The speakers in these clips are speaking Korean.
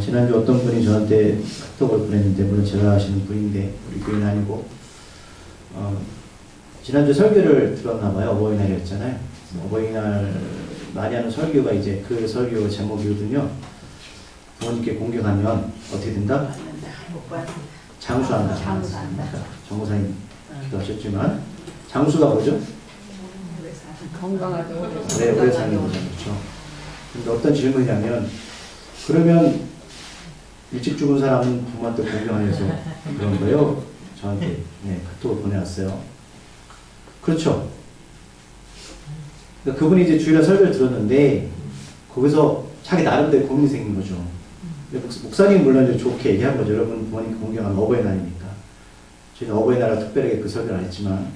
지난주 어떤 분이 저한테 카톡을 보냈는데, 물론 제가 아시는 분인데 우리 교회는 아니고, 지난주 설교를 들었나봐요. 어버이날이었잖아요. 어버이날 많이 하는 설교가 이제 그 설교 제목이거든요. 부모님께 공경하면 어떻게 된다? 장수한다. 정호사님 기도하셨지만 장수가 뭐죠? 건강하게 오래 사는 거죠. 그렇죠. 근데 어떤 질문이냐면, 그러면 일찍 죽은 사람은 부모한테 공경하면서 그런 거예요? 저한테 카톡을 보내왔어요. 그렇죠. 그러니까 그분이 이제 주일날 설교를 들었는데 거기서 자기 나름대로 고민이 생긴 거죠. 목사님은 물론 이제 좋게 얘기한 거죠. 여러분 부모님 공경하는 어버이날이니까. 저희는 어버이날을 특별하게 그 설교를 안 했지만,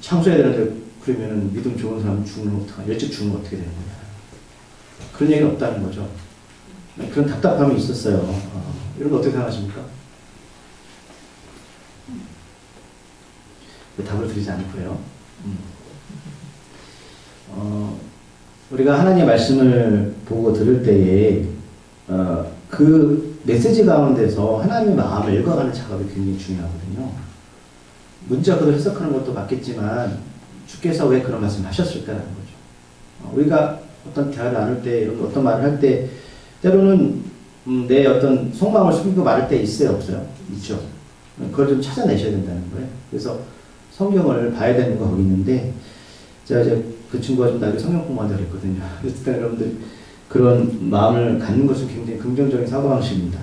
창수해야 되는데 그러면은 믿음 좋은 사람 죽으면 어떡하냐, 일찍 죽으면 어떻게 되는 거냐. 그런 얘기는 없다는 거죠. 그런 답답함이 있었어요. 이런 거 어떻게 생각하십니까? 답을 드리지 않고요. 우리가 하나님의 말씀을 보고 들을 때에 그 메시지 가운데서 하나님의 마음을 읽어가는 작업이 굉장히 중요하거든요. 문자 그대로 해석하는 것도 맞겠지만 주께서 왜 그런 말씀을 하셨을까라는 거죠. 우리가 어떤 대화를 나눌 때, 어떤 말을 할 때 때로는 내 어떤 속마음을 숨기고 말할 때 있어요, 없어요? 있죠. 그걸 좀 찾아내셔야 된다는 거예요. 그래서 성경을 봐야 되는 거 거기 있는데, 제가 이제 그 친구가 좀 나중에 성경 공부한다고 했거든요. 그래서 여러분들 그런 마음을 갖는 것은 굉장히 긍정적인 사고방식입니다.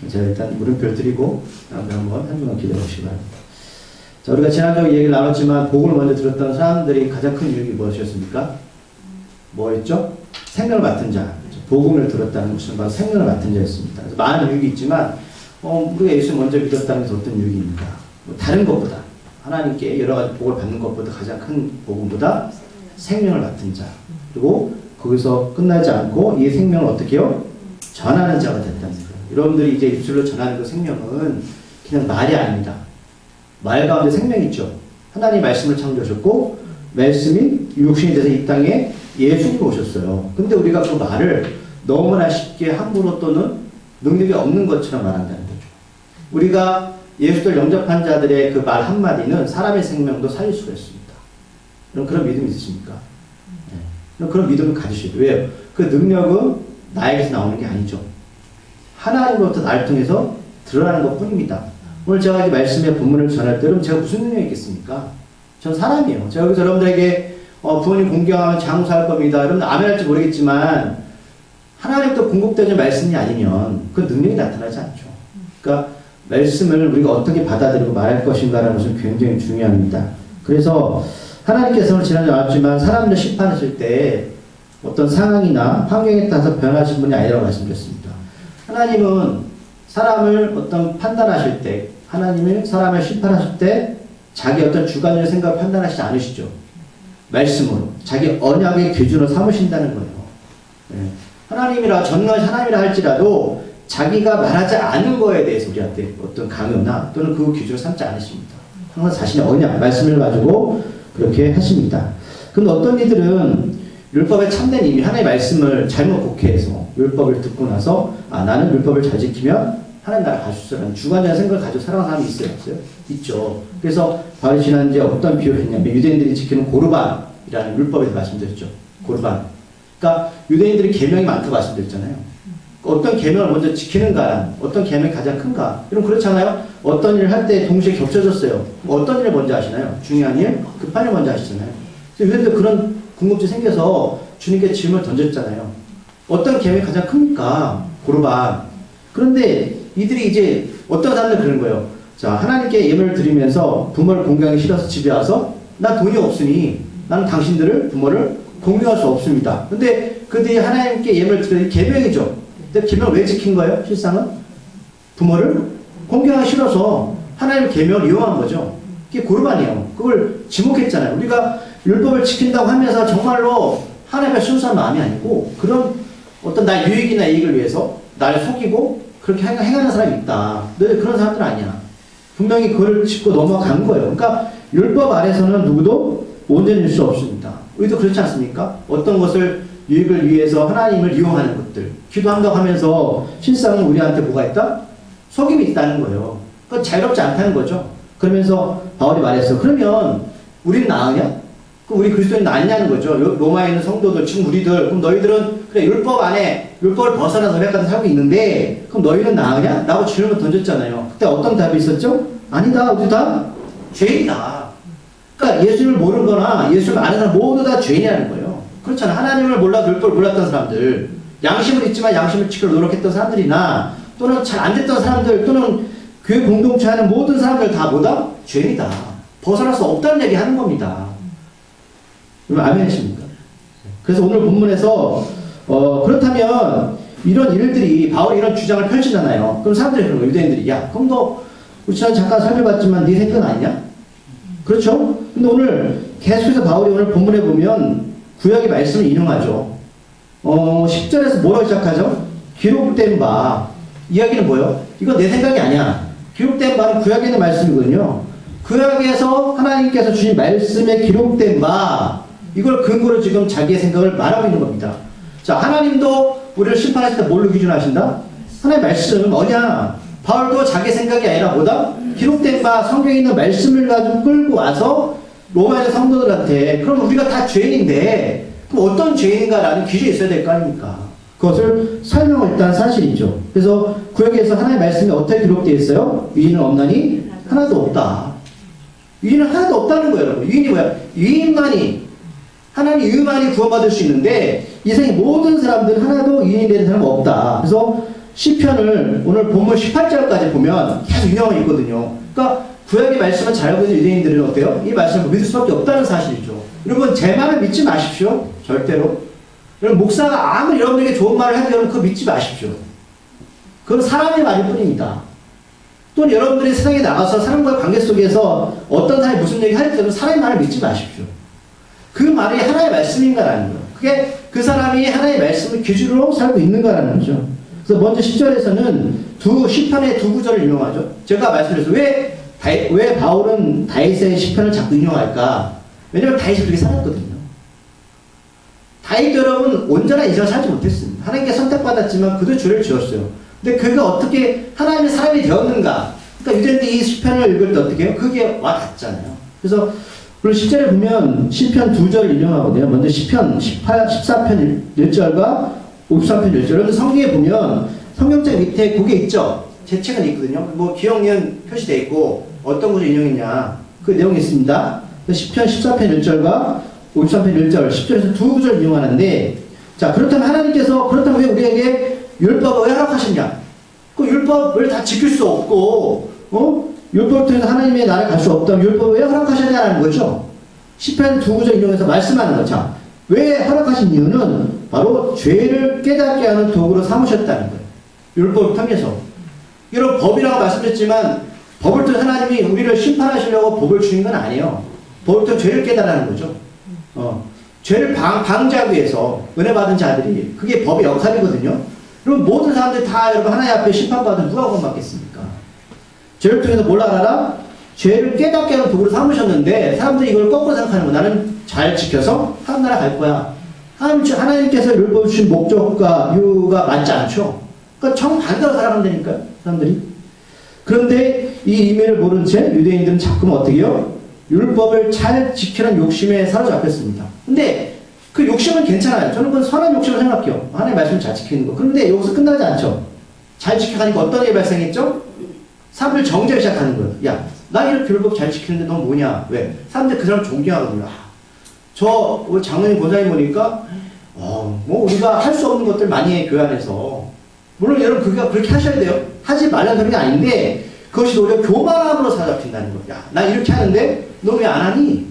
제가 일단 물음표를 드리고 다음에 한번 한 주간 기다려 보시기 바랍니다. 자, 우리가 지난주에 얘기를 나눴지만 복음을 먼저 들었던 사람들이 가장 큰 유익이 무엇이었습니까? 뭐였죠? 생명을 맡은 자. 복음을 들었다는 것은 바로 생명을 맡은 자였습니다. 그래서 많은 유익이 있지만 우리가 예수 먼저 믿었다는 것은 어떤 유익입니까? 다른 것보다, 하나님께 여러 가지 복을 받는 것보다 가장 큰 복음보다 생명을 맡은 자. 그리고 거기서 끝나지 않고 이 생명을 어떻게 해요? 전하는 자가 됐다는 거예요. 여러분들이 이제 입술로 전하는 그 생명은 그냥 말이 아닙니다. 말 가운데 생명이 있죠. 하나님 말씀을 창조하셨고, 말씀이 육신이 돼서 이 땅에 예수님이 오셨어요. 근데 우리가 그 말을 너무나 쉽게 함부로 또는 능력이 없는 것처럼 말한다는 거죠. 우리가 예수를 영접한 자들의 그 말 한마디는 사람의 생명도 살릴 수가 있습니다. 그런 믿음이 있으십니까? 네. 그런 믿음을 가지셔야 돼요. 왜요? 그 능력은 나에게서 나오는 게 아니죠. 하나님으로부터 나를 통해서 드러나는 것 뿐입니다. 오늘 제가 이 말씀의 본문을 전할 때, 그럼 제가 무슨 능력이 있겠습니까? 전 사람이에요. 제가 여기서 여러분들에게 부모님 공경하면 장수할 겁니다. 여러분 아멘 할지 모르겠지만, 하나님도 공급되는 말씀이 아니면 그 능력이 나타나지 않죠. 그러니까 말씀을 우리가 어떻게 받아들이고 말할 것인가라는 것은 굉장히 중요합니다. 그래서 하나님께서는 지난주에 나왔지만 사람들 심판하실 때 어떤 상황이나 환경에 따라서 변하신 분이 아니라고 말씀드렸습니다. 하나님은 사람을 어떤 판단하실 때, 하나님이 사람을 심판하실 때 자기 어떤 주관적인 생각을 판단하시지 않으시죠. 말씀으로 자기 언약의 기준으로 삼으신다는 거예요. 네. 하나님이라, 전능하신 하나님이라 할지라도 자기가 말하지 않은 거에 대해서 우리한테 어떤 강요나 또는 그 기준을 삼지 않으십니다. 항상 자신의 언약, 말씀을 가지고 그렇게 하십니다. 근데 어떤 이들은 율법에 참된 이미 하나님의 말씀을 잘못 곡해해서 율법을 듣고 나서 나는 율법을 잘 지키면 하나님 나라를 갈 수 있어라는 주관적인 생각을 가지고 살아가는 사람이 있어요? 없어요? 있죠. 그래서 바울이 지난주에 어떤 비유를 했냐면, 유대인들이 지키는 고르반이라는 율법에서 말씀드렸죠. 고르반. 그러니까 유대인들이 계명이 많다고 말씀드렸잖아요. 어떤 계명을 먼저 지키는가, 어떤 계명이 가장 큰가. 이런 그렇잖아요. 어떤 일을 할 때 동시에 겹쳐졌어요. 어떤 일을 먼저 하시나요? 중요한 일, 급한 일 먼저 하시잖아요. 그래서 유대인들 그런 궁금증이 생겨서 주님께 질문을 던졌잖아요. 어떤 계명이 가장 큽니까? 고르반. 그런데 이들이 이제 어떤 사람들 그런 거예요. 자, 하나님께 예물을 드리면서 부모를 공경하기 싫어서 집에 와서, 나 돈이 없으니 나는 당신들을, 부모를 공경할 수 없습니다. 근데 그들이 하나님께 예물을 드리는 계명이죠. 근데 계명을 왜 지킨 거예요? 실상은 부모를 공경하기 싫어서 하나님의 계명을 이용한 거죠. 그게 고르반이에요. 그걸 지목했잖아요. 우리가 율법을 지킨다고 하면서 정말로 하나님의 순수한 마음이 아니고, 그런 어떤 나의 유익이나 이익을 위해서 나를 속이고 그렇게 행하는 사람이 있다. 너희 그런 사람들은 아니야. 분명히 그걸 짚고 넘어간 거예요. 그러니까 율법 아래서는 누구도 온전일 수 없습니다. 우리도 그렇지 않습니까? 어떤 것을 유익을 위해서 하나님을 이용하는 것들, 기도한다고 하면서 실상은 우리한테 뭐가 있다? 속임이 있다는 거예요. 그건 자유롭지 않다는 거죠. 그러면서 바울이 말했어요. 그러면 우리는 나으냐? 그럼 우리 그리스도인 나았냐는 거죠. 로마에 있는 성도들, 지금 우리들, 그럼 너희들은 그래 율법 안에 율법을 벗어나서 노력하다 살고 있는데 그럼 너희는 나으냐? 라고 질문을 던졌잖아요. 그때 어떤 답이 있었죠? 아니다. 우리 다 죄인이다. 그러니까 예수를 모르거나 예수를 아는 사람 모두 다 죄인이라는 거예요. 그렇잖아. 하나님을 몰라도 율법을 몰랐던 사람들, 양심은 있지만 양심을 지키려 노력했던 사람들이나 또는 잘 안 됐던 사람들 또는 교회 공동체 하는 모든 사람들 다 뭐다? 죄인이다. 벗어날 수 없다는 얘기 하는 겁니다. 여러분 아멘이십니까? 그래서 오늘 본문에서 그렇다면 이런 일들이 바울이 이런 주장을 펼치잖아요. 그럼 사람들이 그런 거예요. 유대인들이 야 그럼 너 우리 지난 잠깐 살펴봤지만 네 생각 아니냐? 그렇죠? 근데 오늘 계속해서 바울이 오늘 본문에 보면 구약의 말씀을 인용하죠. 10절에서 뭐라고 시작하죠? 기록된 바. 이야기는 뭐예요? 이거 내 생각이 아니야. 기록된 바는 구약에 있는 말씀이거든요. 구약에서 하나님께서 주신 말씀에 기록된 바, 이걸 근거로 지금 자기의 생각을 말하고 있는 겁니다. 자, 하나님도 우리를 심판하실 때 뭘로 기준하신다? 하나님의 말씀 뭐냐? 바울도 자기 생각이 아니라 뭐다? 기록된 바 성경에 있는 말씀을 가지고 끌고 와서 로마의 성도들한테 그럼 우리가 다 죄인인데 그럼 어떤 죄인인가라는 기준이 있어야 될 거 아닙니까? 그것을 설명을 일단 사실이죠. 그래서 구약에서 하나님의 말씀이 어떻게 기록되어 있어요? 유인은 없나니 하나도 없다. 유인은 하나도 없다는 거예요, 여러분. 유인이 뭐야? 유인만이 하나님 유인만이 구원받을 수 있는데 이 세상의 모든 사람들은 하나도 유인이 되는 사람은 없다. 그래서 시편을 오늘 본문 18절까지 보면 계속 인용하고 있거든요. 그러니까 구약의 말씀을 잘 알고 있는 유대인들은 어때요? 이 말씀을 믿을 수밖에 없다는 사실이죠. 여러분 제 말을 믿지 마십시오. 절대로. 여러분 목사가 아무리 여러분에게 좋은 말을 해도 여러분 그거 믿지 마십시오. 그건 사람의 말일 뿐입니다. 또는 여러분들이 세상에 나가서 사람과의 관계 속에서 어떤 사람이 무슨 얘기 할 때는 사람의 말을 믿지 마십시오. 그 말이 하나의 말씀인가라는 거예요. 그게 그 사람이 하나의 말씀을 기준으로 살고 있는가라는 거죠. 그래서 먼저 10절에서는 시편의 두 구절을 인용하죠. 제가 말씀드렸어요. 왜 바울은 다윗의 시편을 자꾸 인용할까? 왜냐면 다윗이 그렇게 살았거든요. 다윗 여러분 온전한 인생을 살지 못했습니다. 하나님께 선택받았지만 그도 죄를 지었어요. 근데 그가 어떻게 하나님의 사람이 되었는가? 그러니까 유대인들이 이 시편을 읽을 때 어떻게 해요? 그게 와닿잖아요. 그래서 물론 10절에 보면 시편 두 절을 인용하거든요. 먼저 시편 14편 1절과 53편 1절. 여러분 성경에 보면 성경책 밑에 그게 있죠. 제 책은 있거든요. 뭐 기억, 니은 표시되어 있고 어떤 것을 인용했냐 그 내용이 있습니다. 시편 14편 1절과 53편 1절 10절에서 두 구절 인용하는데 자 그렇다면 왜 우리에게 율법을 왜 허락하셨냐? 그 율법을 다 지킬 수 없고 율법을 통해서 하나님의 나라에 갈 수 없다면 율법을 왜 허락하셨냐는 거죠. 시편 두 구절 인용해서 말씀하는 거죠. 자, 왜 허락하신 이유는 바로 죄를 깨닫게 하는 도구로 삼으셨다는 거예요. 율법을 통해서. 이런 법이라고 말씀드렸지만 법을 통해 하나님이 우리를 심판하시려고 법을 주신 건 아니에요. 법을 통해 죄를 깨달라는 거죠. 죄를 방지하기 위해서 은혜 받은 자들이 그게 법의 역할이거든요. 그럼 모든 사람들이 다 여러분 하나님 앞에 심판받으면 누가 구원받겠습니까? 죄를 통해서 뭘 알아라? 죄를 깨닫게 하는 도구로 삼으셨는데 사람들이 이걸 거꾸로 생각하는 거야. 나는 잘 지켜서 하나님 나라 갈 거야. 하나님께서 율법을 주신 목적과 이유가 맞지 않죠. 그러니까 정반대로 살아가면 되니까요. 사람들이. 그런데 이 의미를 모른 채 유대인들은 자꾸만 어떻게 해요? 율법을 잘 지키는 욕심에 사로잡혔습니다. 근데 그 욕심은 괜찮아요. 저는 그건 선한 욕심을 생각해요. 하나님의 말씀을 잘 지키는 거. 그런데 여기서 끝나지 않죠. 잘 지켜가니까 어떤 일이 발생했죠? 사람들 정죄를 시작하는 거예요. 야, 나 이렇게 율법 잘 지키는데 넌 뭐냐? 왜? 사람들 그 사람 존경하거든요. 저 장로님 권사님 보니까 뭐 우리가 할 수 없는 것들 많이 해 교회 안에서. 물론 여러분 그렇게 하셔야 돼요. 하지 말라는 소리가 아닌데 그것이 오히려 교만함으로 사로잡힌다는 거예요. 야, 나 이렇게 하는데 너 왜 안 하니?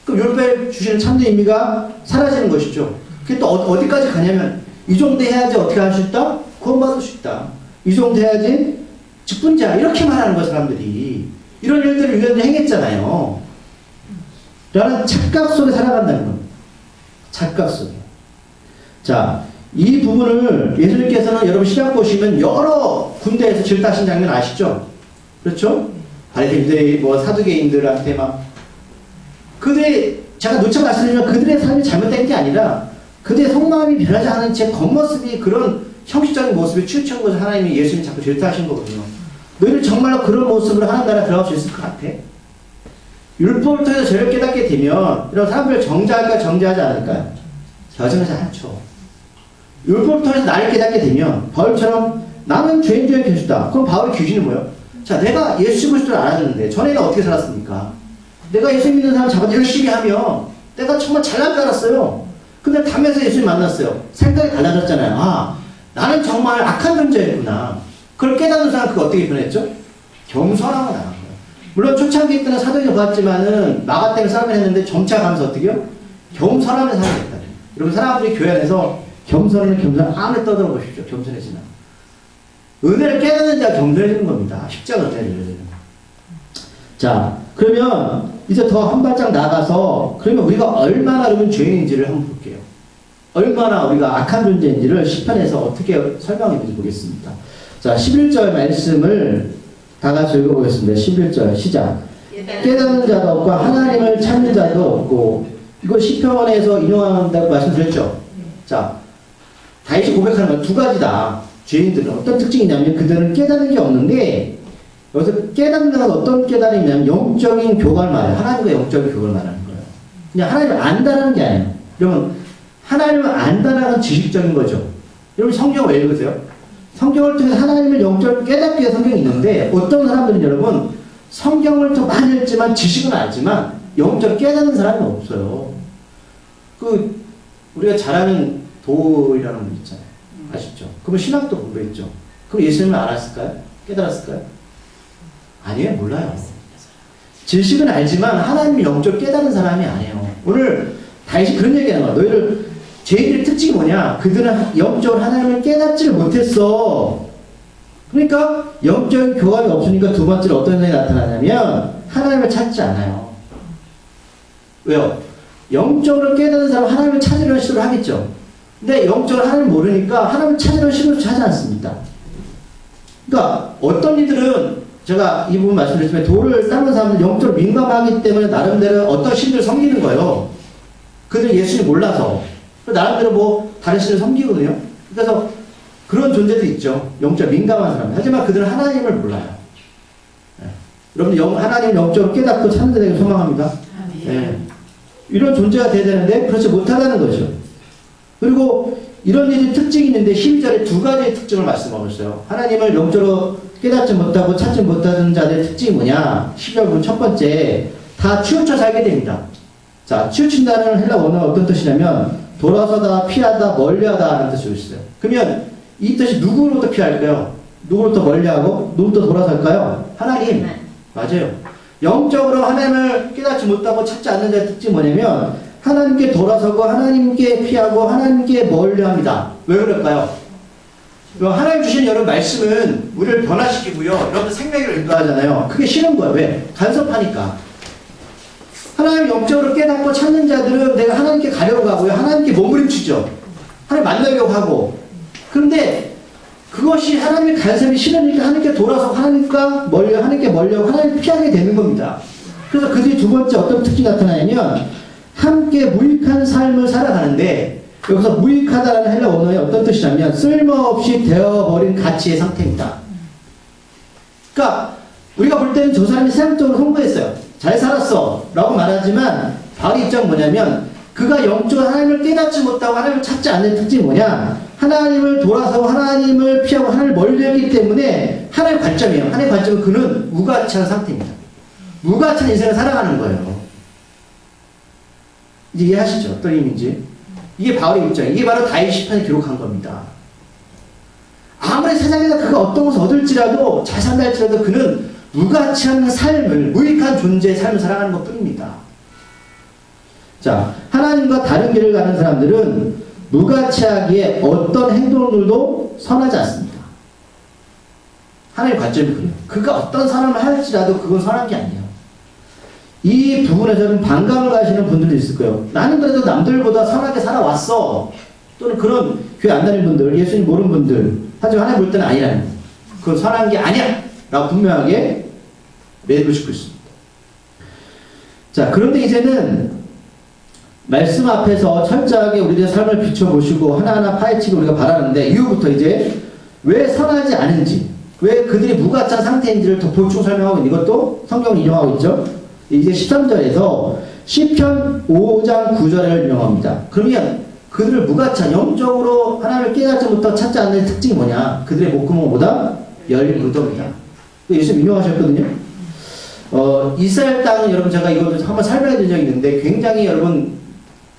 그럼 율법에 주시는 참된 의미가 사라지는 것이죠. 그게 또 어디까지 가냐면 이 정도 해야지 어떻게 할 수 있다? 구원받을 수 있다. 이 정도 해야지 직분자 이렇게 말하는 거예요. 사람들이. 이런 일들을 유대인들이 행했잖아요. 라는 착각 속에 살아간다는 겁니다. 착각 속에. 자, 이 부분을 예수님께서는 여러분 시작 보시면 여러 군데에서 질타하신 장면 아시죠? 그렇죠? 바리새인 유대 사두개인들한테 막 제가 누차 말씀드리면 그들의 삶이 잘못된 게 아니라 그들의 속마음이 변하지 않은 채 겉모습이 그런 형식적인 모습에 치우친 것을 하나님이 예수님이 자꾸 질타하신 거거든요. 너희를 정말로 그런 모습으로 하나님 나라에 들어갈 수 있을 것 같아? 율법을 통해서 죄를 깨닫게 되면 이런 사람들을 정죄할까 정죄하지 않을까요? 여전하지 않죠. 율법을 통해서 나를 깨닫게 되면 바울처럼 나는 죄인 중에 교주다. 그럼 바울의 귀신은 뭐예요? 자, 내가 예수 그리스도를 알았는데 전에는 어떻게 살았습니까? 내가 예수 믿는 사람 잡아 열심히 하면 내가 정말 잘난 줄 알았어요. 근데 담에서 예수님 만났어요. 생각이 달라졌잖아요. 아, 나는 정말 악한 존재였구나. 그걸 깨닫는 사람 그거 어떻게 변했죠? 겸손하고 나간 거예요. 물론 초창기 때는 사도행전 봤지만은 마가 때문에 싸움을 했는데 점차 가면서 어떻게 해요? 겸손하면 살아겠다. 여러분 사람들이 교회 안에서 겸손하면 겸손 아무리 떠들어 보십시오. 겸손해지나. 은혜를 깨닫는 자가 겸손해지는 겁니다. 십자가 은혜를. 자, 그러면 이제 더 한 발짝 나가서 그러면 우리가 얼마나 여러분 죄인인지를 한번 볼게요. 얼마나 우리가 악한 존재인지를 시편에서 어떻게 설명했는지 보겠습니다. 자, 11절 말씀을 다 같이 읽어보겠습니다. 11절 시작. 깨닫는 자도 없고 하나님을 찾는 자도 없고. 이거 시편에서 인용한다고 말씀드렸죠. 자, 다윗이 고백하는 건 두 가지다. 죄인들은 어떤 특징이냐면 그들은 깨닫는 게 없는데, 여기서 깨닫는 건 어떤 깨달음이냐면 영적인 교감을 말해요. 하나님과 영적인 교감을 말하는 거예요. 그냥 하나님을 안다라는 게 아니에요. 여러분, 하나님을 안다라는 지식적인 거죠. 여러분 성경 왜 읽으세요? 성경을 통해서 하나님을 영적으로 깨닫기 위해 성경이 있는데, 어떤 사람들은 여러분 성경을 더 많이 읽지만 지식은 알지만 영적으로 깨닫는 사람이 없어요. 우리가 잘 아는 도이라는 분 있잖아요. 아시죠? 그러면 신학도 공부했죠. 그럼 예수님을 알았을까요? 깨달았을까요? 아니에요. 몰라요. 지식은 알지만 하나님을 영적으로 깨닫는 사람이 아니에요. 오늘 다시 그런 얘기하는 거야. 너희들 죄인들의 특징이 뭐냐? 그들은 영적으로 하나님을 깨닫지를 못했어. 그러니까 영적인 교감이 없으니까 두 번째로 어떤 현상이 나타나냐면 하나님을 찾지 않아요. 왜요? 영적으로 깨닫는 사람은 하나님을 찾으려는 시도를 하겠죠. 근데 영적으로 하나님을 모르니까 하나님을 찾으려는 시도를 하지 않습니다. 그러니까 어떤 이들은 제가 이 부분 말씀드렸지만 도를 닦는 사람들 영적으로 민감하기 때문에 나름대로 어떤 신들을 섬기는 거예요. 그들 예수님 몰라서. 나름대로 뭐 다른 신을 섬기거든요. 그래서 그런 존재도 있죠. 영적 민감한 사람. 하지만 그들은 하나님을 몰라요. 네. 여러분 하나님을 영적으로 깨닫고 찾는 데를 소망합니다. 네. 이런 존재가 돼야 되는데 그렇지 못하다는 거죠. 그리고 이런 일이 특징이 있는데 12절에 두 가지의 특징을 말씀하고 있어요. 하나님을 영적으로 깨닫지 못하고 찾지 못하는 자들의 특징이 뭐냐? 12절 첫 번째, 다 치우쳐 살게 됩니다. 자, 치우친다는 헬라 원어가 어떤 뜻이냐면 돌아서다, 피하다, 멀리하다 하는 뜻이 있어요. 그러면 이 뜻이 누구로부터 피할까요? 누구로부터 멀리하고 누구로부터 돌아설까요? 하나님. 네. 맞아요. 영적으로 하나님을 깨닫지 못하고 찾지 않는 자의 특징이 뭐냐면 하나님께 돌아서고 하나님께 피하고 하나님께 멀리합니다. 왜 그럴까요? 하나님 주신 여러분 말씀은 우리를 변화시키고요. 여러분 생명을 인도하잖아요. 그게 싫은 거예요. 왜? 간섭하니까. 하나님 영적으로 깨닫고 찾는 자들은 내가 하나님께 가려고 하고요. 하나님께 몸부림치죠. 하나님 만나려고 하고. 그런데 그것이 하나님의 간섭이 싫으니까 하나님께 돌아서 하나님께 멀려고 하나님을 피하게 되는 겁니다. 그래서 그들이 두 번째 어떤 특징이 나타나냐면 함께 무익한 삶을 살아가는데 여기서 무익하다라는 헬라 원어의 어떤 뜻이냐면 쓸모없이 되어버린 가치의 상태입니다. 그러니까 우리가 볼 때는 저 사람이 세상적으로 성공했어요. 잘 살았어 라고 말하지만 바울의 입장은 뭐냐면 그가 영적으로 하나님을 깨닫지 못하고 하나님을 찾지 않는 특징이 뭐냐? 하나님을 돌아서 하나님을 피하고 하나님을 멀리하기 때문에 하나의 관점이에요. 하나의 관점은 그는 무가치한 상태입니다. 무가치한 인생을 살아가는 거예요. 이제 이해하시죠? 어떤 의미인지. 이게 바울의 입장이에요. 이게 바로 다윗 시편에 기록한 겁니다. 아무리 세상에서 그가 어떤 것을 얻을지라도 잘 산다 할지라도 그는 무가치한 삶을, 무익한 존재의 삶을 살아가는 것 뿐입니다. 자, 하나님과 다른 길을 가는 사람들은 무가치하기에 어떤 행동들도 선하지 않습니다. 하나님의 관점이 그래요. 그가 어떤 사람을 할지라도 그건 선한 게 아니에요. 이 부분에서는 반감을 가시는 분들도 있을 거예요. 나는 그래도 남들보다 선하게 살아왔어. 또는 그런 교회 안 다니는 분들, 예수님 모르는 분들. 하지만 하나님 볼 때는 아니라는 거예요. 그건 선한 게 아니야! 라고 분명하게 매도 짓고 있습니다. 자, 그런데 이제는 말씀 앞에서 철저하게 우리들의 삶을 비춰보시고 하나하나 파헤치고 우리가 바라는데 이후부터 이제 왜 선하지 않은지, 왜 그들이 무가짜한 상태인지를 더 보충 설명하고 있는 이것도 성경을 인용하고 있죠. 이제 13절에서 시편 5장 9절을 인용합니다. 그러면 그들을 무가짜, 영적으로 하나님을 깨닫지 못하고 찾지 않는 특징이 뭐냐? 그들의 목구멍은 뭐다? 열린 무덤이다. 예수님 인용하셨거든요. 이스라엘 땅은 여러분 제가 이거 한번 설명해 드린 적이 있는데 굉장히 여러분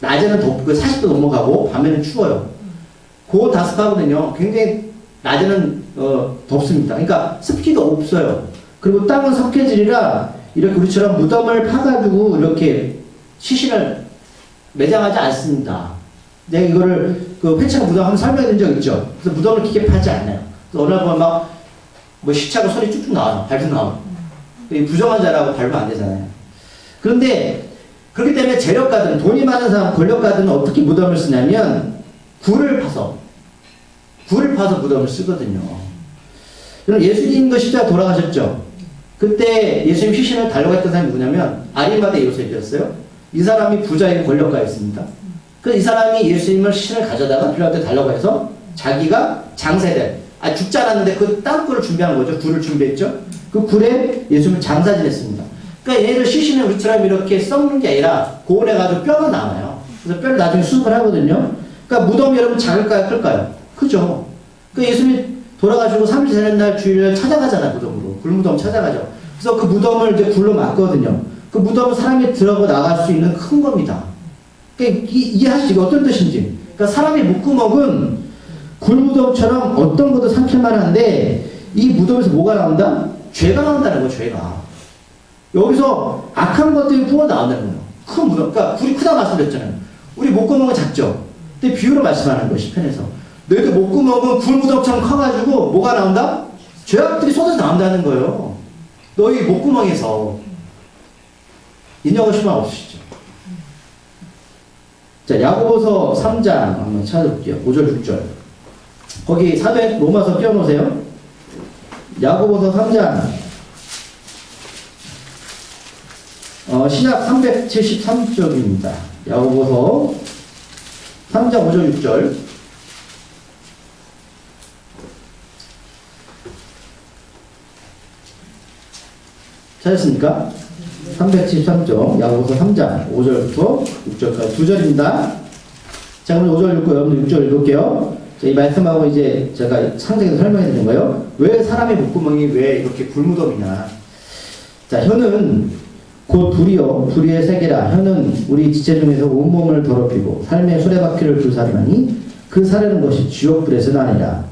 낮에는 덥고 40도 넘어가고 밤에는 추워요. 고다습하거든요. 굉장히 낮에는 덥습니다. 그러니까 습기가 없어요. 그리고 땅은 석회질이라 이렇게 우리처럼 무덤을 파가지고 이렇게 시신을 매장하지 않습니다. 내가 이거를 그 회창 무덤 한번 설명해 드린 적 있죠. 그래서 무덤을 깊게 파지 않아요. 그래서 어느 날 보면 막 뭐 시차가 소리 쭉쭉 나와요. 밟고 나와요. 부정한 자라고 밟으면 안 되잖아요. 그런데 그렇기 때문에 재력가들은, 돈이 많은 사람, 권력가들은 어떻게 무덤을 쓰냐면 굴을 파서 무덤을 쓰거든요. 그럼 예수님도 십자가 돌아가셨죠. 그때 예수님 시신을 달라고 했던 사람이 누구냐면 아리마대 요셉이었어요. 이 사람이 부자인 권력가였습니다. 그래서 이 사람이 예수님을 시신을 가져다가 필요할 때 달라고 해서 자기가 장세될, 죽지 않았는데 그 땅굴을 준비한 거죠. 굴을 준비했죠. 그 굴에 예수님을 장사 지냈습니다. 그러니까 얘를 시신을 우리처럼 이렇게 썩는 게 아니라 고온해가지고 뼈가 나와요. 그래서 뼈를 나중에 수습을 하거든요. 그러니까 무덤이 여러분 작을까요? 클까요? 크죠. 그러니까 예수님이 돌아가시고 3일 되는 날 주일을 찾아가잖아요. 무덤으로. 굴무덤 찾아가죠. 그래서 그 무덤을 이제 굴로 막거든요. 그 무덤은 사람이 들어가 나갈 수 있는 큰 겁니다. 그러니까 이해하시죠? 어떤 뜻인지. 그러니까 사람의 목구멍은 굴무덤처럼 어떤 것도 삼킬만 한데 이 무덤에서 뭐가 나온다? 죄가 나온다는 거예요. 죄가. 여기서 악한 것들이 부어 나온다는 거예요. 큰 무덤. 그러니까 굴이 크다 말씀드렸잖아요. 우리 목구멍은 작죠. 근데 비유로 말씀하는 거예요. 시편에서. 너희들 목구멍은 굴무덤처럼 커가지고 뭐가 나온다? 죄악들이 쏟아져 나온다는 거예요. 너희 목구멍에서. 인정하실 말 없으시죠? 자, 야고보서 3장 한번 찾아볼게요. 5절 6절. 거기 사도행 로마서 띄워놓으세요. 야고보서 3장 시작 373쪽입니다. 야고보서 3장 5절 6절. 찾았습니까? 373쪽 야고보서 3장 5절부터 6절까지 2절입니다. 자, 그럼 5절 읽고 여러분들 6절 읽을게요. 자, 이 말씀하고 이제 제가 상세히 설명해 드리는 거예요. 왜 사람의 목구멍이 왜 이렇게 굴무덤이냐. 자, 혀는 곧 불이요 불의의 세계라. 혀는 우리 지체 중에서 온몸을 더럽히고 삶의 수레바퀴를 불사르나니 그 사르는 것이 지옥불에서 나니라.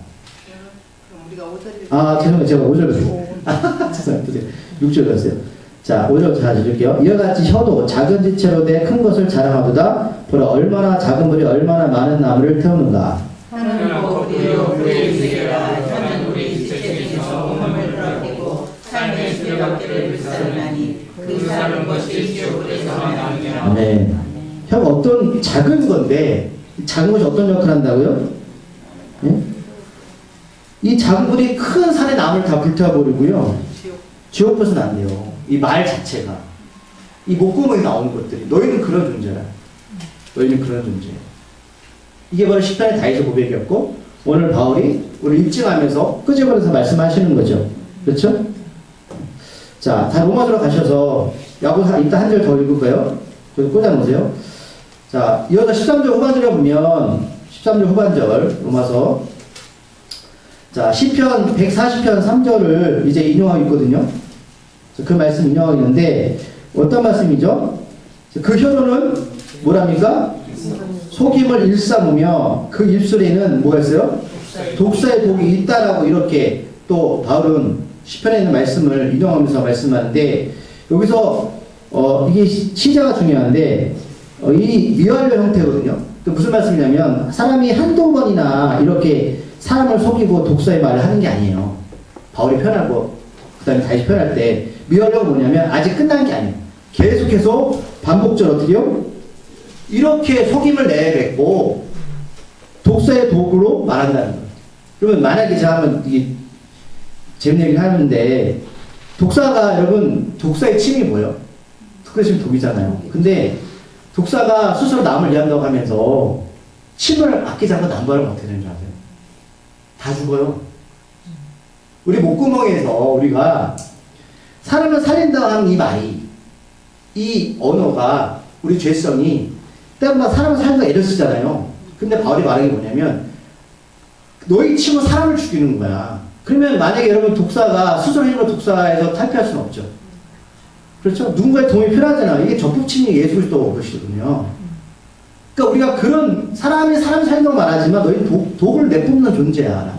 죄송해요. 제가 5절 봤어요. 죄송합니다. 6절 봤어요. 자, 5절 잘 읽을게요. 이와 같이 혀도 작은 지체로 돼 큰 것을 자랑하도다. 보라, 얼마나 작은 불이 얼마나 많은 나무를 태우는가. 혀는 곧 불이요 불의의 세계라. 혀는 우리 지체 중에서 온몸을 더럽히고 삶의 수레바퀴를 불사르나니 그 사는 것이 지옥불에서 나니라. 네. 혀가 어떤 작은 건데 작은 것이 어떤 역할을 한다고요? 네? 이 작은 불이 큰 산의 나무를 다 불태워버리고요. 지옥불에서는 안 돼요. 이 말 자체가. 이 목구멍에 나오는 것들이. 너희는 그런 존재라. 너희는 그런 존재예요. 이게 바로 시편의 다윗의 고백이었고 오늘 바울이 오늘 입증하면서 끄집어내서 말씀하시는 거죠. 그렇죠? 자, 다 로마서로 가셔서 야고보서 이따 한 절 더 읽을까요? 저기 꽂아놓으세요. 자, 이어서 13절 후반절에 보면 13절 후반절 로마서 자, 시편 140편 3절을 이제 인용하고 있거든요. 그 말씀 인용하고 있는데 어떤 말씀이죠? 그 혀로는 뭐랍니까? 속임을 일삼으며 그 입술에는 뭐가 있어요? 독사의 독이 있다라고 이렇게 또 바울은 시편에 있는 말씀을 인용하면서 말씀하는데 여기서 이게 시제가 중요한데 이 미완료 형태거든요. 그 무슨 말씀이냐면 사람이 한두 번이나 이렇게 사람을 속이고 독사의 말을 하는 게 아니에요. 바울이 표현하고 그 다음에 다시 표현할 때 미완료가 뭐냐면 아직 끝난 게 아니에요. 계속해서 반복적으로 어떻게요? 이렇게 속임을 내뱉고 독사의 도구로 말한다는 거예요. 그러면 만약에 제가 한번 재밌는 얘기를 하는데 독사가 여러분 독사의 침이 뭐예요? 특허심 독이잖아요. 근데 독사가 스스로 남을 위한다고 하면서 침을 아끼지 않고 남발하면 어떻게 되는 줄 아세요? 다 죽어요. 우리 목구멍에서 우리가 사람을 살린다고 하는 이 말이, 이 언어가, 우리 죄성이 때마다 사람을 살린다고 애를 쓰잖아요. 근데 바울이 말하는 게 뭐냐면 너희 침은 사람을 죽이는 거야. 그러면 만약에 여러분 독사가 스스로 힘으로 독사에서 탈피할 수는 없죠. 그렇죠? 누군가의 도움이 필요하잖아요. 이게 적법침이 예수 그리스도 것이거든요. 그러니까 우리가 그런 사람이 사람 살린다고 말하지만 너희 독을 내뿜는 존재야.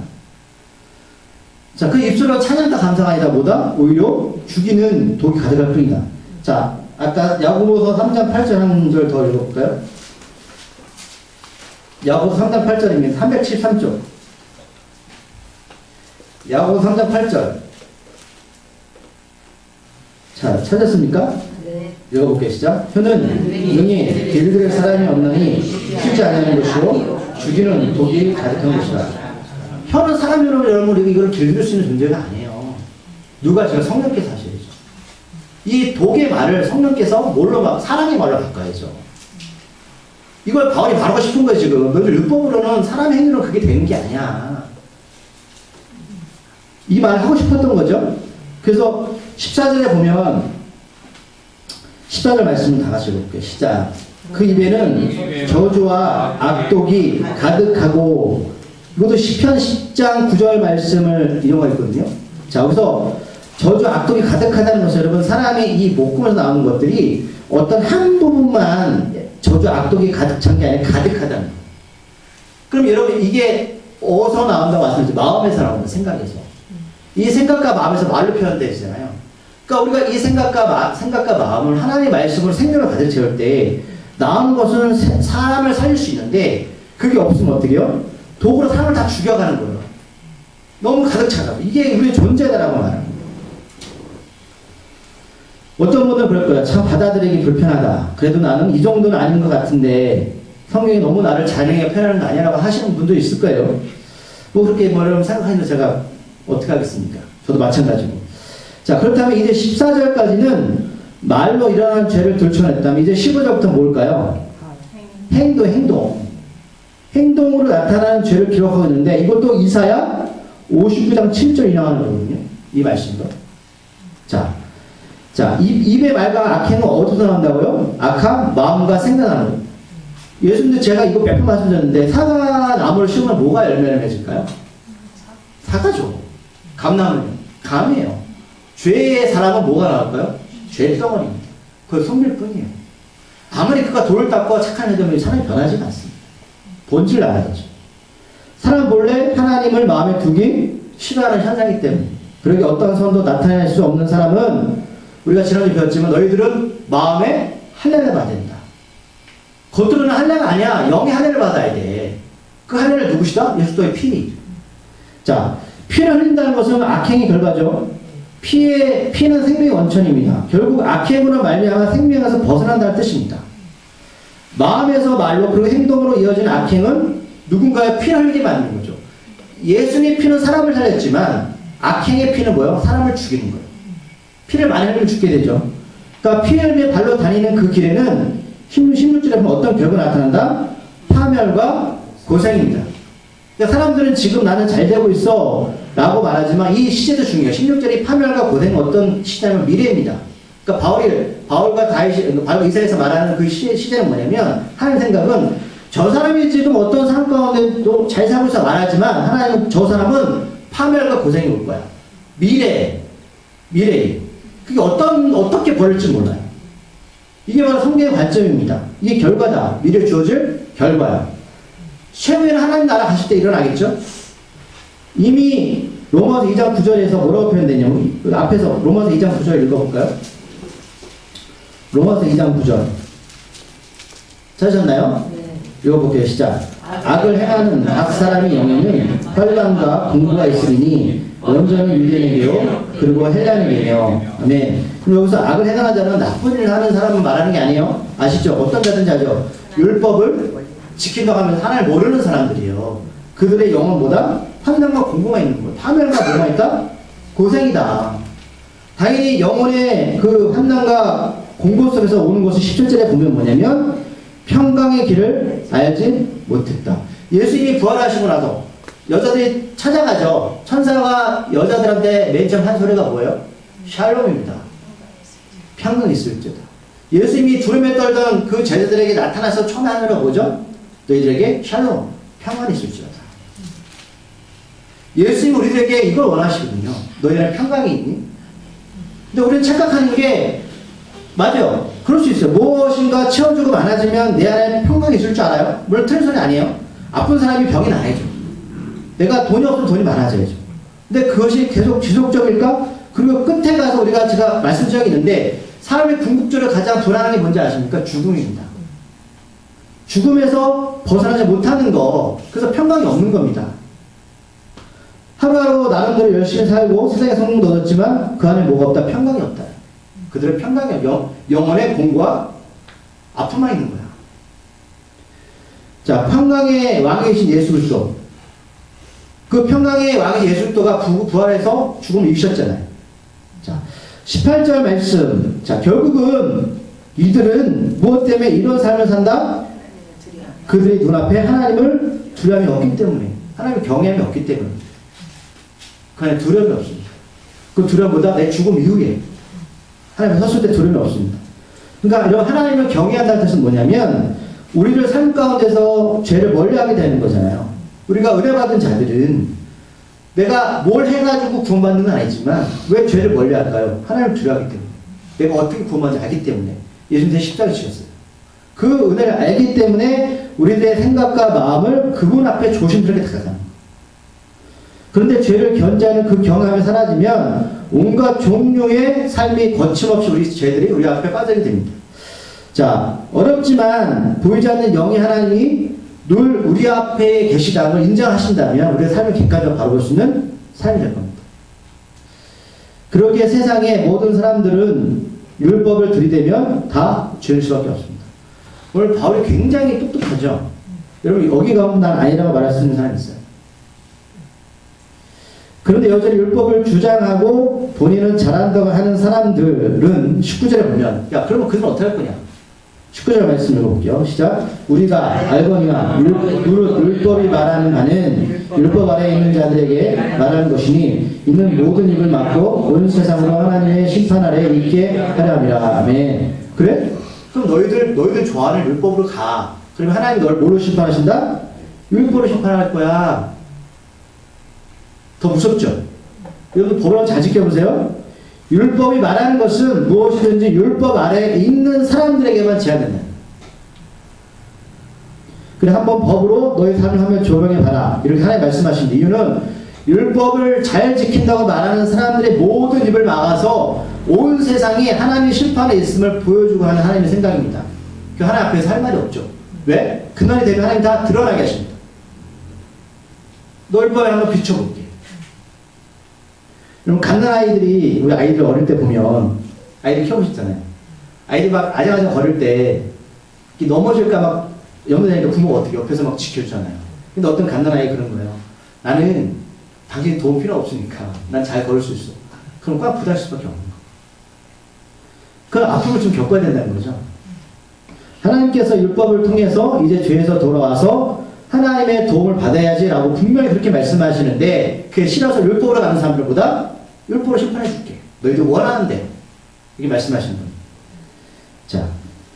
자, 그 입술로 찬양과 감사가 아니다 보다 오히려 죽이는 독이 가득할 뿐이다. 자, 아까 야고보서 3장 8절 한 절 더 읽어볼까요? 야고보서 3장 8절입니다. 373쪽. 야고보서 3장 8절. 자, 찾았습니까? 네. 읽어볼게요. 시작. 혀는 능히 길들일 사람이 없나니 쉬지 않는 것이요 죽이는 독이 가득한 것이라. 혀는 사람으로 여러분 이걸 길들일 수 있는 존재가 아니에요. 누가 제가 성령께서 하셔야죠. 이 독의 말을 성령께서 뭘로 사랑의 말로 바꿔야죠. 이걸 바울이 말하고 싶은 거예요. 지금 너희들 율법으로는 사람 행위로 그게 되는 게 아니야. 이 말을 하고 싶었던 거죠. 그래서 14절에 보면 14절 말씀을 다 같이 읽어볼게요. 시작. 그 입에는 저주와 악독이 가득하고, 이것도 시편 10장 9절 말씀을 인용하고 있거든요. 자, 여기서 저주 악독이 가득하다는 것은 여러분 사람이 이 목구멍에서 나오는 것들이 어떤 한 부분만 저주 악독이 가득 찬 게 아니라 가득하다는 거예요. 그럼 여러분 이게 어디서 나온다고 말씀드렸죠? 마음에서 나온다. 생각에서. 이 생각과 마음에서 말로 표현되잖아요. 그러니까 우리가 이 생각과 마음을 하나님의 말씀으로 생명을 가득 채울 때 나오는 것은 사람을 살릴 수 있는데 그게 없으면 어떻게 해요? 독으로 사람을 다 죽여가는 거예요. 너무 가득 차가고. 이게 우리의 존재다라고 말하는 거예요. 어떤 분은 그럴 거예요. 참 받아들이기 불편하다. 그래도 나는 이 정도는 아닌 것 같은데 성경이 너무 나를 잔인하게 표현하는 거 아니라고 하시는 분도 있을 거예요. 뭐 그렇게 뭐 여러분 생각하는데 제가 어떻게 하겠습니까? 저도 마찬가지고. 자, 그렇다면 이제 14절까지는 말로 일어나는 죄를 들춰냈다면 이제 15절부터 뭘까요? 행동으로 나타나는 죄를 기록하고 있는데 이것도 이사야 59장 7절 인용하는 거거든요. 이 말씀도. 자, 입의 말과 악행은 어디서 나온다고요? 악한 마음과 생각나는 거예요. 예수님도 제가 이거 몇 번 말씀드렸는데 사과 나무를 심으면 뭐가 열매를 맺을까요? 사과죠. 감나무는 감이에요. 죄의 사람은 뭐가 나올까요? 죄의 덩어리입니다. 그걸 숨길 뿐이에요. 아무리 그가 돌을 닦고 착한 애들은 사람이 변하지 않습니다. 본질 나가죠. 사람 본래 하나님을 마음에 두기 싫어하는 현상이기 때문에. 그러기 어떠한 선도 나타낼 수 없는 사람은 우리가 지난주에 배웠지만 너희들은 마음에 할례를 받아야 된다. 겉으로는 할례가 아니야. 영의 할례를 받아야 돼. 그 할례를 누구시다? 예수도의 피. 자, 피를 흘린다는 것은 악행의 결과죠. 피는 생명의 원천입니다. 결국 악행으로 말미암아 생명에서 벗어난다는 뜻입니다. 마음에서 말로 그리고 행동으로 이어지는 악행은 누군가의 피를 흘리게 만드는 거죠. 예수님의 피는 사람을 살렸지만 악행의 피는 뭐예요? 사람을 죽이는 거예요. 피를 많이 흘리면 죽게 되죠. 그러니까 피를 흘리며 발로 다니는 그 길에는 16절에 보면 어떤 결과가 나타난다? 파멸과 고생입니다. 그러니까 사람들은 지금 나는 잘 되고 있어 라고 말하지만 이 시제도 중요해요. 16절이 파멸과 고생은 어떤 시제냐면 미래입니다. 그러니까 바울과 이사야에서 말하는 그 시제는 뭐냐면 하는 생각은 저 사람이 지금 어떤 삶 가운데도 잘 살고 있어 말하지만 하나님은 저 사람은 파멸과 고생이 올 거야. 미래. 그게 어떻게 벌일지 몰라요. 이게 바로 성경의 관점입니다. 이게 결과다. 미래에 주어질 결과야. 최후에는 하나님 나라 가실 때 일어나겠죠? 이미 로마서 2장 9절에서 뭐라고 표현되냐면 앞에서 로마서 2장 9절 읽어볼까요? 로마서 2장 9절 찾으셨나요? 네. 읽어볼게요. 시작. 악을 행하는 각 사람의 영에는 혈관과 공부가 있으니 원전은 유대인에게요 그리고 헬라인에게요. 아멘. 그럼 여기서 악을 행하는 자는 나쁜 일을 하는 사람을 말하는 게 아니에요. 아시죠? 어떤 자든지 아죠? 율법을 지킨다고 하면서 하나님을 모르는 사람들이에요. 그들의 영은 뭐다? 판단과 공부가 있는 거예요. 파멸과 뭐가 있다? 고생이다. 당연히 영혼의 그 판단과 공부 속에서 오는 것이 17절에 보면 뭐냐면 평강의 길을 알지 못했다. 예수님이 부활하시고 나서 여자들이 찾아가죠. 천사가 여자들한테 맨 처음 한 소리가 뭐예요? 샬롬입니다. 평강이 있을지어다. 예수님이 두려움에 떨던 그 제자들에게 나타나서 처음에 하는 건 뭐죠? 너희들에게 샬롬, 평안이 있을지어다. 예수님이 우리들에게 이걸 원하시거든요. 너희는 평강이 있니? 근데 우리는 착각하는 게 맞아요. 그럴 수 있어요. 무엇인가 채워주고 많아지면 내 안에 평강이 있을 줄 알아요? 물론 틀린 소리 아니에요. 아픈 사람이 병이 나야죠. 내가 돈이 없으면 돈이 많아져야죠. 근데 그것이 계속 지속적일까? 그리고 끝에 가서 제가 말씀드린 적이 있는데 사람의 궁극적으로 가장 불안한 게 뭔지 아십니까? 죽음입니다. 죽음에서 벗어나지 못하는 거, 그래서 평강이 없는 겁니다. 하루하루 나름대로 열심히 살고 세상에 성공도 얻었지만 그 안에 뭐가 없다? 평강이 없다. 그들의 평강이 영혼의 공과 아픔만 있는 거야. 자, 평강의 왕이신 예수 그리스도. 그 평강의 왕이신 예수 그리스도가 부활해서 죽음을 이기셨잖아요. 자, 18절 말씀. 자, 결국은 이들은 무엇 때문에 이런 삶을 산다? 그들의 눈앞에 하나님을 두려움이 없기 때문에, 하나님의 경외함이 없기 때문에. 그 안에 두려움이 없습니다. 그 두려움보다 내 죽음 이후에 하나님 섰을 때 두려움이 없습니다. 그러니까 이런 하나님을 경외한다는 뜻은 뭐냐면 우리를 삶 가운데서 죄를 멀리하게 되는 거잖아요. 우리가 은혜받은 자들은 내가 뭘 해가지고 구원받는 건 아니지만 왜 죄를 멀리할까요? 하나님을 두려워하기 때문에. 내가 어떻게 구원받는지 알기 때문에 예수님 대신 십자가에 지셨어요. 그 은혜를 알기 때문에 우리들의 생각과 마음을 그분 앞에 조심스럽게 다가가는 거예요. 그런데 죄를 견제하는 그 경험이 사라지면 온갖 종류의 삶이 거침없이 우리 죄들이 우리 앞에 빠지게 됩니다. 자, 어렵지만 보이지 않는 영의 하나님이 늘 우리 앞에 계시다는 걸 인정하신다면 우리의 삶을 객관적으로 바라볼 수 있는 삶이 될 겁니다. 그러기에 세상의 모든 사람들은 율법을 들이대면 다 죄일 수밖에 없습니다. 오늘 바울이 굉장히 똑똑하죠. 여러분 여기 가면 난 아니라고 말할 수 있는 사람이 있어요. 그런데 여전히 율법을 주장하고 본인은 잘한다고 하는 사람들은 19절에 보면 야 그러면 그들은 어떻게 할 거냐. 19절 말씀 읽어볼게요. 시작. 우리가 알거니와 율법이 말하는 바는 율법 아래에 있는 자들에게 말하는 것이니 있는 모든 입을 막고 온 세상으로 하나님의 심판 아래에 있게 하려 함이라. 아멘. 그래? 그럼 너희들 좋아하는 율법으로 가. 그러면 하나님 널 뭐로 심판하신다? 율법으로 심판할 거야. 더 무섭죠? 여러분 법을 잘 지켜보세요. 율법이 말하는 것은 무엇이든지 율법 아래에 있는 사람들에게만 제한된다. 그래 한번 법으로 너희 삶을 하면 조명해 봐라. 이렇게 하나님 말씀하신 이유는 율법을 잘 지킨다고 말하는 사람들의 모든 입을 막아서 온 세상이 하나님의 심판에 있음을 보여주고 하는 하나님의 생각입니다. 그 하나님 앞에서 할 말이 없죠. 왜? 그날이 되면 하나님 다 드러나게 하십니다. 너 율법에 한번 비춰볼게. 여러분 갓난 아이들이 우리 아이들 어릴 때 보면 아이들 키워보셨잖아요. 아이들 막 아장아장 걸을 때 넘어질까 막 염려되니까 부모가 어떻게 옆에서 막 지켜주잖아요. 근데 어떤 갓난 아이 그런 거예요. 나는 당신 도움 필요 없으니까 난 잘 걸을 수 있어. 그럼 꽉 부딪힐 수밖에 없는 거. 그 아픔을 좀 겪어야 된다는 거죠. 하나님께서 율법을 통해서 이제 죄에서 돌아와서 하나님의 도움을 받아야지라고 분명히 그렇게 말씀하시는데 그게 싫어서 율법으로 가는 사람들보다 율법으로 심판해 줄게. 너희들 원하는데 이렇게 말씀하시는 거예요. 자,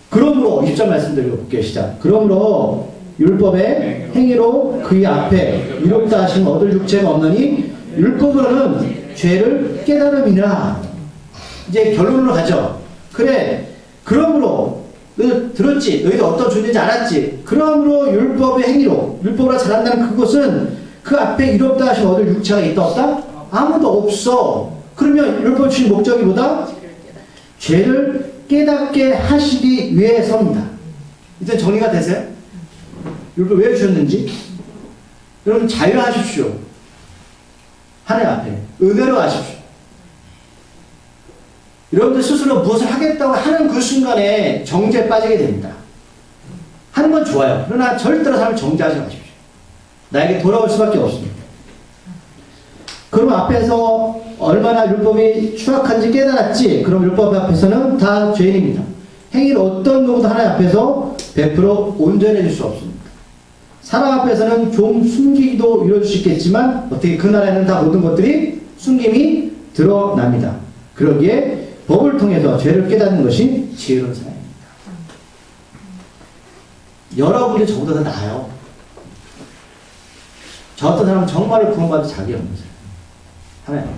그러므로 20절 말씀드리고 볼게요. 시작. 그러므로 율법의 행위로 그의 앞에 이롭다 하심 얻을 육체가 없느니 율법으로는 죄를 깨달음이라. 이제 결론으로 가죠. 그래, 그러므로 너희들 들었지? 너희들 어떤 존재인지 알았지? 그러므로 율법의 행위로 율법으로 잘한다는 그것은 그 앞에 이롭다 하심 얻을 육체가 있다 없다? 아무도 없어. 그러면 율법 주신 목적이 뭐다? 죄를 깨닫게 하시기 위해서입니다. 이제 정리가 되세요? 율법 왜 주셨는지? 여러분 자유하십시오. 하나님 앞에 은혜로 하십시오. 여러분들 스스로 무엇을 하겠다고 하는 그 순간에 정죄에 빠지게 됩니다. 하는 건 좋아요. 그러나 절대로 삶을 정죄하지 마십시오. 나에게 돌아올 수밖에 없습니다. 그럼 앞에서 얼마나 율법이 추악한지 깨달았지? 그럼 율법 앞에서는 다 죄인입니다. 행위를 어떤 누구도 하나님 앞에서 100% 온전해질 수 없습니다. 사람 앞에서는 좀 숨기기도 이룰 수 있겠지만 어떻게 그 나라에는 다 모든 것들이 숨김이 드러납니다. 그러기에 법을 통해서 죄를 깨닫는 것이 지혜로운 사람입니다. 여러분이 저보다 더 나아요. 저 어떤 사람은 정말 구원받을 자격이 없는 사람. 하나님.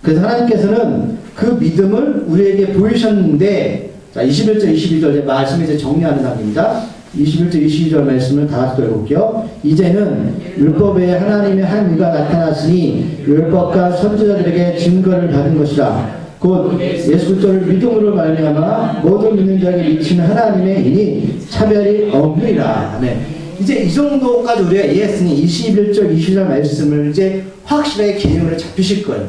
그래서 하나님께서는 그 믿음을 우리에게 보이셨는데, 자, 21절, 22절 말씀을 이제 정리하는 단계입니다. 21절, 22절 말씀을 다 같이 읽어볼게요. 이제는 율법에 하나님의 한 의가 나타났으니 율법과 선지자들에게 증거를 받은 것이라. 곧 예수 그리스도를 믿음으로 말미암아 모든 믿는 자에게 미치는 하나님의 인이 차별이 없느니라. 아멘. 이제 이 정도까지 우리가 이해했으니 21절, 22절 말씀을 이제 확실하게 개념으로 잡히실 거예요.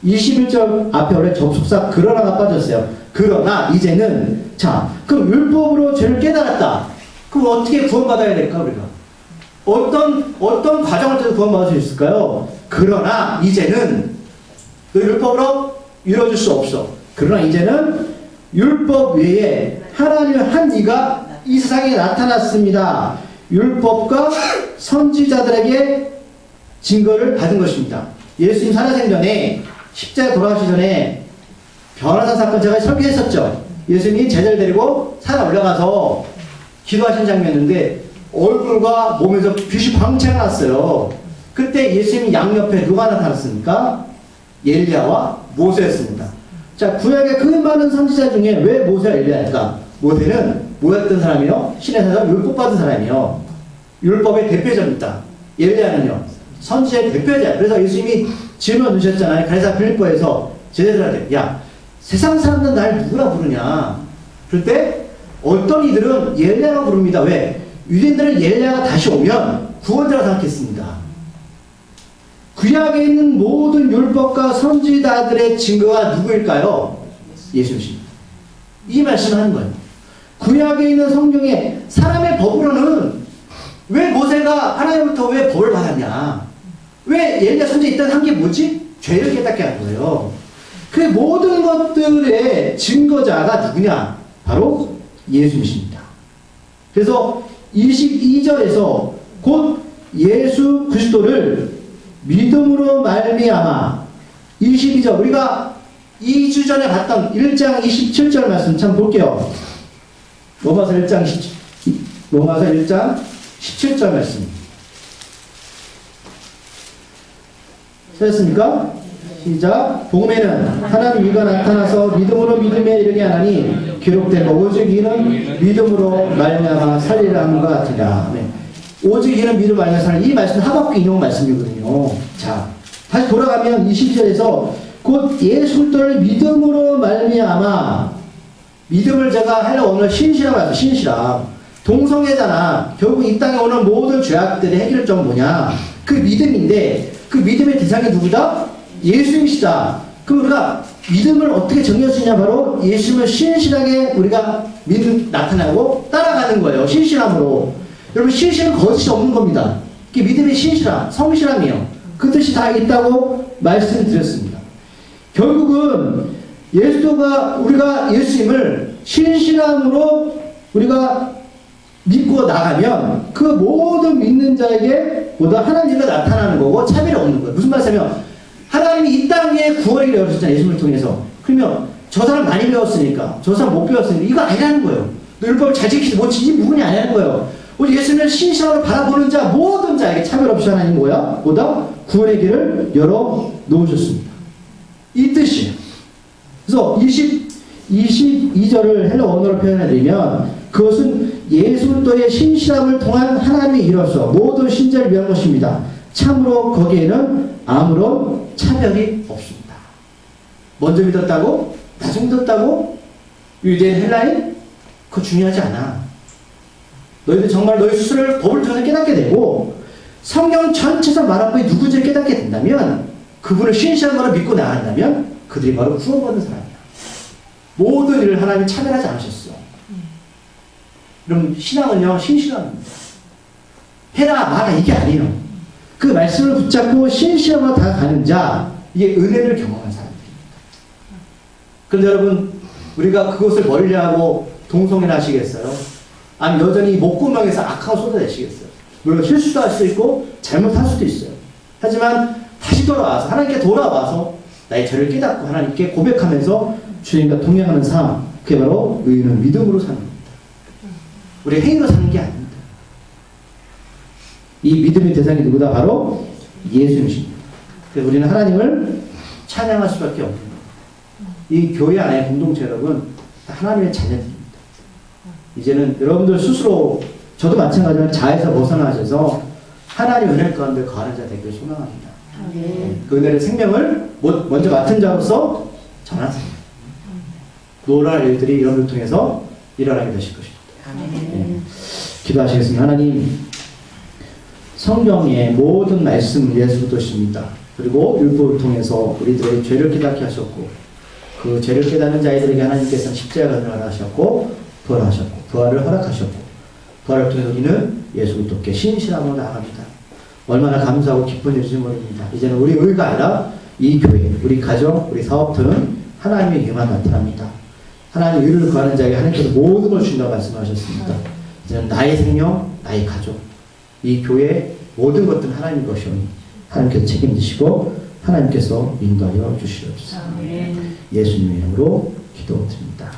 21절 앞에 원래 접속사 그러나가 빠졌어요. 그러나 이제는, 자, 그럼 율법으로 죄를 깨달았다. 그럼 어떻게 구원받아야 될까, 우리가? 어떤 과정을 통해서 구원받을 수 있을까요? 그러나 이제는 그 율법으로 이루어질 수 없어. 그러나 이제는 율법 외에 하나님의 한 이가 이 세상에 나타났습니다. 율법과 선지자들에게 증거를 받은 것입니다. 예수님 살아생전에 십자가에 돌아가시기 전에 변화산 사건 제가 설계했었죠. 예수님이 제자를 데리고 산에 올라가서 기도하신 장면인데 얼굴과 몸에서 빛이 광채가 났어요. 그때 예수님이 양옆에 누가 나타났습니까? 엘리야와 모세였습니다. 자, 구약의 그 많은 선지자 중에 왜 모세와 엘리야일까? 모세는 뭐였던 사람이요? 신의 사람, 율법 받은 사람이요. 율법의 대표자입니다. 엘리야는요, 선지자의 대표자. 그래서 예수님이 질문 주셨잖아요. 가이사 빌립보에서 제자들한테, 야, 세상 사람들은 날 누구라 부르냐? 그럴 때 어떤 이들은 엘리야라고 부릅니다. 왜? 유대인들은 엘리야가 다시 오면 구원자라 생각했습니다. 구약에 있는 모든 율법과 선지자들의 증거가 누구일까요? 예수님입니다. 이 말씀을 하는 거예요. 구약에 있는 성경에 사람의 법으로는 왜 모세가 하나님부터 왜 법을 받았냐? 왜 엘리야 선지자 있다는 한 게 뭐지? 죄를 깨닫게 한 거예요. 그 모든 것들의 증거자가 누구냐? 바로 예수님이십니다. 그래서 22절에서 곧 예수 그리스도를 믿음으로 말미암아 22절 우리가 2주 전에 봤던 1장 27절 말씀 참 볼게요. 로마서 1장 17절 말씀 찾았습니까? 시작. 복음에는 하나님 이가 나타나서 믿음으로 믿음에 이르게 하나니 기록된 오직 이는 믿음으로 말미암아 살리라 함과 같으라. 네. 오직 이는 믿음으로 말미암아 살리라. 이 말씀은 하박국 인용 말씀이거든요. 자, 다시 돌아가면 22절에서 곧 예수 그리스도를 믿음으로 말미암아, 믿음을 제가 하려고 오늘 신시라고 해서 신시라. 동성애잖아. 결국 이 땅에 오는 모든 죄악들의 해결점은 뭐냐? 그 믿음인데 그 믿음의 대상이 누구다? 예수님이시다. 그럼 우리가 믿음을 어떻게 정의할 수 있냐? 바로 예수님을 신실하게 우리가 나타나고 따라가는 거예요. 신실함으로. 여러분, 신실은 거짓이 없는 겁니다. 이게 믿음의 신실함, 성실함이에요. 그 뜻이 다 있다고 말씀드렸습니다. 결국은 우리가 예수님을 신실함으로 우리가 믿고 나가면 그 모든 믿는 자에게 보다 하나님이 나타나는 거고 차별이 없는 거예요. 무슨 말씀이냐면 하나님이 이 땅에 구원을 이루셨잖아요. 예수님을 통해서. 그러면 저 사람 많이 배웠으니까, 저 사람 못 배웠으니까 이거 아니라는 거예요. 너 율법을 잘 지키지 못지지 이 부분이 아니라는 거예요. 우리 예수님을 신실함으로 바라보는 자 모든 자에게 차별 없이 하나님 뭐야? 보다 구원의 길을 열어 놓으셨습니다. 이 뜻이에요. 그래서 22절을 헬라 원어로 표현해드리면 그것은 예수 그리스도의 신실함을 통한 하나님의 이로서 모든 신자를 위한 것입니다. 참으로 거기에는 아무런 차별이 없습니다. 먼저 믿었다고? 나중 믿었다고? 유대인 헬라인? 그거 중요하지 않아. 너희들 정말 너희 스스로를 법을 통해서 깨닫게 되고 성경 전체에서 말한 바에 누구인지 깨닫게 된다면 그분을 신실한 거로 믿고 나간다면 그들이 바로 구원받는 사람이야. 모든 일을 하나님이 차별하지 않으셨어. 그럼 신앙은요, 신실함입니다. 해라, 마라, 이게 아니에요. 그 말씀을 붙잡고 신실함으로 다가가는 자, 이게 은혜를 경험한 사람들입니다. 그런데 여러분, 우리가 그것을 멀리하고 동성애를 하시겠어요? 아니 여전히 목구멍에서 악하고 쏟아내시겠어요? 물론 실수도 할 수 있고 잘못할 수도 있어요. 하지만 다시 돌아와서 하나님께 돌아와서 나의 죄를 깨닫고 하나님께 고백하면서 주님과 동행하는 삶, 그게 바로 의인은 믿음으로 사는 겁니다. 우리 행위로 사는 게 아닙니다. 이 믿음의 대상이 누구다? 바로 예수님이십니다. 그래서 우리는 하나님을 찬양할 수밖에 없는 겁니다. 이 교회 안에 공동체 여러분 다 하나님의 자녀들입니다. 이제는 여러분들 스스로 저도 마찬가지로 자에서 벗어나셔서 하나님 은혜 가운데 거하는 자 되기를 소망합니다. 그 은혜의 생명을 먼저 맡은 자로서 전하세요. 놀랄 일들이 여러분을 통해서 일어나게 되실 것입니다. 네. 기도하시겠습니다. 하나님, 성경의 모든 말씀은 예수부터십니다. 그리고 율법을 통해서 우리들의 죄를 깨닫게 하셨고 그 죄를 깨닫는 자들에게 하나님께서는 십자가를 허락하셨고 부활을 허락하셨고 부활을 통해서 우리는 예수 그리스도께 신실함으로 나아갑니다. 얼마나 감사하고 기쁜 일인지 모릅니다. 이제는 우리 의가 아니라 이 교회, 우리 가정, 우리 사업들은 하나님의 힘만 나타납니다. 하나님 의를 구하는 자에게 하나님께서 모든 걸 준다고 말씀하셨습니다. 이제는 나의 생명, 나의 가족, 이 교회 모든 것들은 하나님의 것이오니 하나님께서 책임지시고 하나님께서 인도하여 주시옵소서. 예수님의 이름으로 기도드립니다.